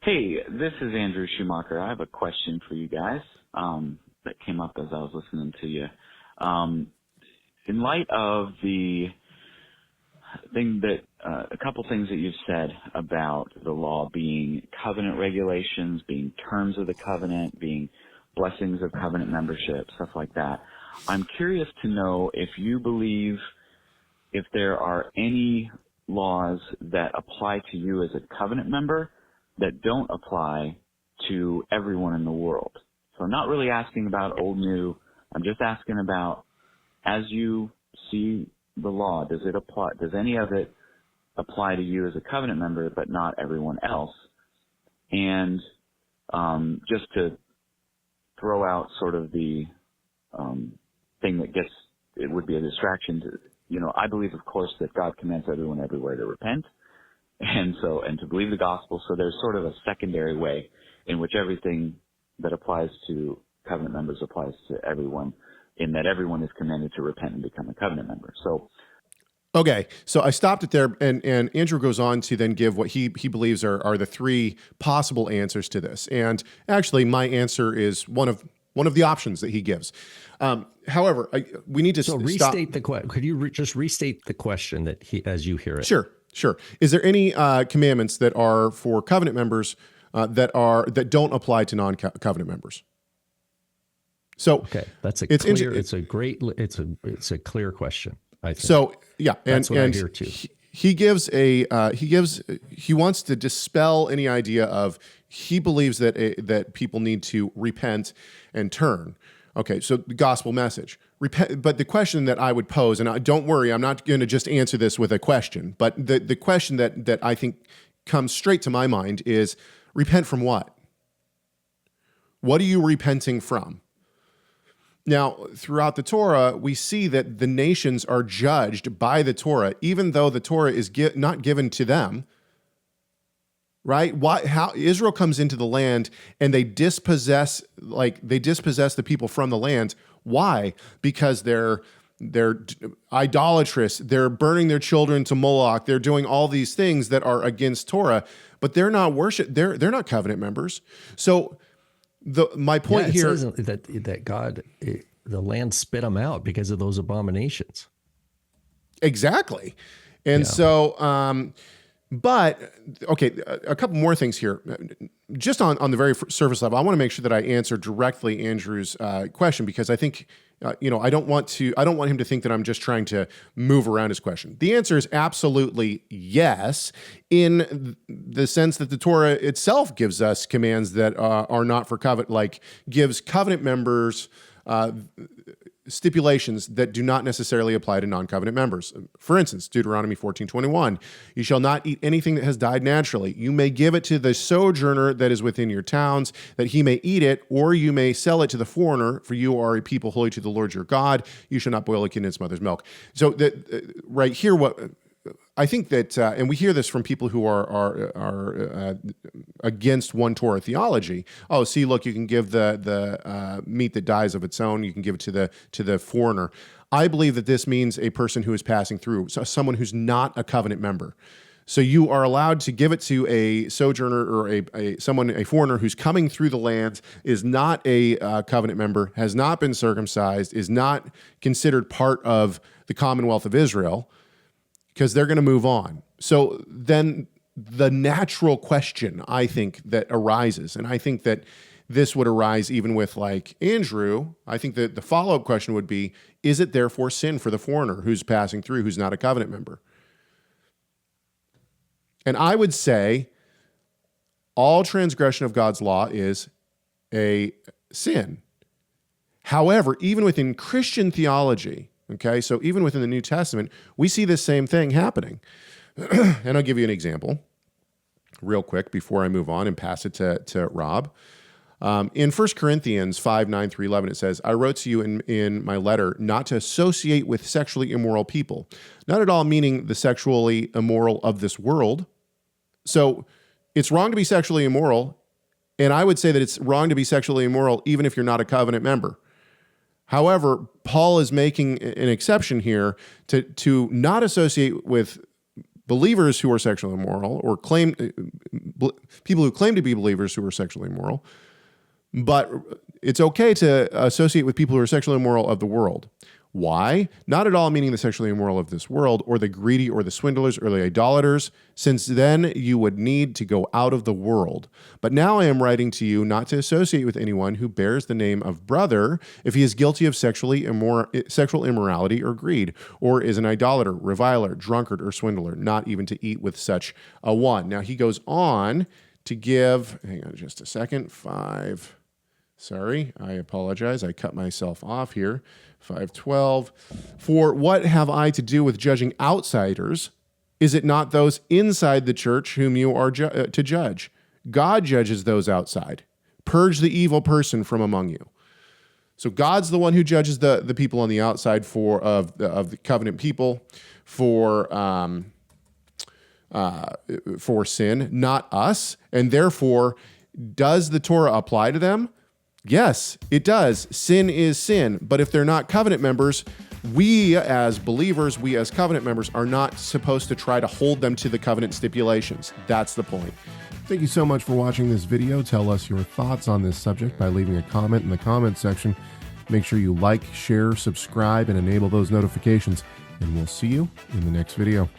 Hey, this is Andrew Schumacher. I have a question for you guys that came up as I was listening to you. In light of the thing that a couple things that you've said about the law being covenant regulations, being terms of the covenant, being blessings of covenant membership, stuff like that, I'm curious to know if you believe if there are any laws that apply to you as a covenant member that don't apply to everyone in the world. So I'm not really asking about old, new. I'm just asking about, as you see the law, does it apply? Does any of it apply to you as a covenant member, but not everyone else? And just to throw out sort of the thing that it would be a distraction to, I believe, of course, that God commands everyone everywhere to repent. And to believe the gospel. So there's sort of a secondary way in which everything that applies to covenant members applies to everyone, in that everyone is commanded to repent and become a covenant member. So, okay, so I stopped it there, and Andrew goes on to then give what he believes are the three possible answers to this. And actually, my answer is one of the options that he gives. However, we need to restate the question. Could you just restate the question that as you hear it? Sure. Is there any commandments that are for covenant members that don't apply to non-covenant members? So okay, that's a clear question, I think. So yeah, that's what I hear too. He wants to dispel any idea of, he believes that people need to repent and turn. Okay, so the gospel message. Repent, but the question that I would pose, and don't worry, I'm not going to just answer this with a question, but the question that I think comes straight to my mind is, repent from what? What are you repenting from? Now, throughout the Torah, we see that the nations are judged by the Torah, even though the Torah is not given to them. Right? How Israel comes into the land and they dispossess the people from the land. Why? Because they're idolatrous. They're burning their children to Moloch. They're doing all these things that are against Torah, but they're not they're not covenant members. So my point here says that God, the land spit them out because of those abominations. Exactly. And so but, okay, a couple more things here. Just on the very surface level, I want to make sure that I answer directly Andrew's question, because I think, I don't want him to think that I'm just trying to move around his question. The answer is absolutely yes, in the sense that the Torah itself gives us commands that are not for covenant, like gives covenant members stipulations that do not necessarily apply to non-covenant members. For instance, Deuteronomy 14:21, you shall not eat anything that has died naturally. You may give it to the sojourner that is within your towns, that he may eat it, or you may sell it to the foreigner, for you are a people holy to the Lord your God. You shall not boil a kid in its mother's milk. So right here, what I think that, and we hear this from people who are against one Torah theology. Oh, see, look, you can give the meat that dies of its own. You can give it to the foreigner. I believe that this means a person who is passing through, so someone who's not a covenant member. So you are allowed to give it to a sojourner or a foreigner who's coming through the land, is not a covenant member, has not been circumcised, is not considered part of the Commonwealth of Israel, because they're going to move on. So then the natural question, I think, that arises, and I think that this would arise even with like Andrew, I think that the follow-up question would be, is it therefore sin for the foreigner who's passing through, who's not a covenant member? And I would say all transgression of God's law is a sin. However, even within Christian theology, okay, so even within the New Testament, we see this same thing happening. And I'll give you an example real quick before I move on and pass it to Rob. In 1 Corinthians 5:9-11, it says, I wrote to you in my letter not to associate with sexually immoral people, not at all meaning the sexually immoral of this world. So it's wrong to be sexually immoral, and I would say that it's wrong to be sexually immoral even if you're not a covenant member. However, Paul is making an exception here to not associate with believers who are sexually immoral, or people who claim to be believers who are sexually immoral, but it's okay to associate with people who are sexually immoral of the world. Why? Not at all meaning the sexually immoral of this world, or the greedy, or the swindlers, or the idolaters, since then you would need to go out of the world. But now I am writing to you not to associate with anyone who bears the name of brother if he is guilty of sexual immorality or greed, or is an idolater, reviler, drunkard, or swindler, not even to eat with such a one. Now he goes on to give, hang on just a second, sorry, I apologize, I cut myself off here. 5:12. For what have I to do with judging outsiders? Is it not those inside the church whom you are to judge? God judges those outside. Purge the evil person from among you. So God's the one who judges the people on the outside of the covenant people for sin, not us. And therefore, does the Torah apply to them? Yes, it does. Sin is sin. But if they're not covenant members, we as believers, we as covenant members are not supposed to try to hold them to the covenant stipulations. That's the point. Thank you so much for watching this video. Tell us your thoughts on this subject by leaving a comment in the comment section. Make sure you like, share, subscribe, and enable those notifications. And we'll see you in the next video.